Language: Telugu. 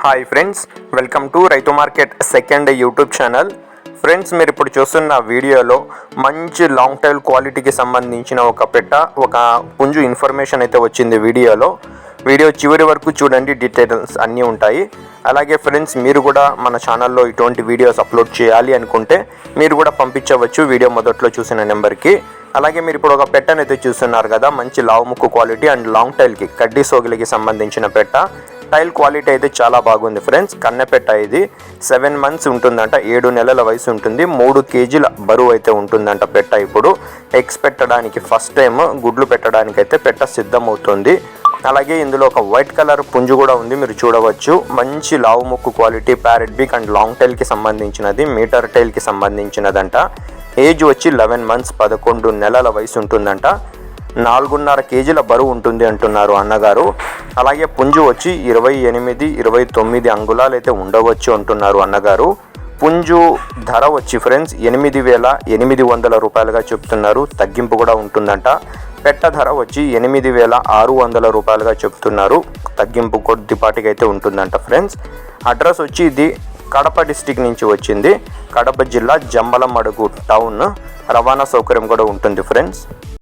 హాయ్ ఫ్రెండ్స్, వెల్కమ్ టు రైతు market second YouTube channel. Friends, మీరు ఇప్పుడు చూస్తున్న వీడియోలో మంచి లాంగ్ టైల్ క్వాలిటీకి సంబంధించిన ఒక పుంజు ఇన్ఫర్మేషన్ అయితే వచ్చింది. వీడియో చివరి వరకు చూడండి, డీటెయిల్స్ అన్నీ ఉంటాయి. అలాగే ఫ్రెండ్స్, మీరు కూడా మన ఛానల్లో ఇటువంటి వీడియోస్ అప్లోడ్ చేయాలి అనుకుంటే మీరు కూడా పంపించవచ్చు వీడియో మొదట్లో చూసిన నెంబర్కి. అలాగే మీరు ఇప్పుడు ఒక పెట్టనైతే చూస్తున్నారు కదా, మంచి లావు ముక్కు క్వాలిటీ అండ్ లాంగ్ టైల్కి కడ్డీ సోగిలికి సంబంధించిన పెట్ట. టైల్ క్వాలిటీ అయితే చాలా బాగుంది ఫ్రెండ్స్. కన్నెపెట్ట ఇది 7 months ఉంటుందంట, 7 నెలల వయసు ఉంటుంది. 3 kg బరువు అయితే ఉంటుందంట పెట్ట. ఇప్పుడు ఎగ్స్ పెట్టడానికి ఫస్ట్ టైం గుడ్లు పెట్టడానికి అయితే పెట్ట సిద్ధమవుతుంది. అలాగే ఇందులో ఒక వైట్ కలర్ పుంజు కూడా ఉంది, మీరు చూడవచ్చు. మంచి లావు ముక్కు క్వాలిటీ, ప్యారెట్ బీక్ అండ్ లాంగ్ టైల్కి సంబంధించినది, మీటర్ టైల్కి సంబంధించినదంట. ఏజ్ వచ్చి 11 months, 11 నెలల వయసు ఉంటుందంట. 4.5 kg బరువు ఉంటుంది అంటున్నారు అన్నగారు. అలాగే పుంజు వచ్చి 28-29 అంగుళాలు అయితే ఉండవచ్చు అంటున్నారు అన్నగారు. పుంజు ధర వచ్చి ఫ్రెండ్స్ 8,800 రూపాయలుగా చెప్తున్నారు. తగ్గింపు కూడా ఉంటుందంట. పెట్ట ధర వచ్చి 8,600 రూపాయలుగా చెప్తున్నారు. తగ్గింపు కొద్దిపాటికి అయితే ఉంటుందంట ఫ్రెండ్స్. అడ్రస్ వచ్చి ఇది కడప డిస్టిక్ నుంచి వచ్చింది. కడప జిల్లా జమ్మలమడుగు టౌన్. రవాణా సౌకర్యం కూడా ఉంటుంది ఫ్రెండ్స్.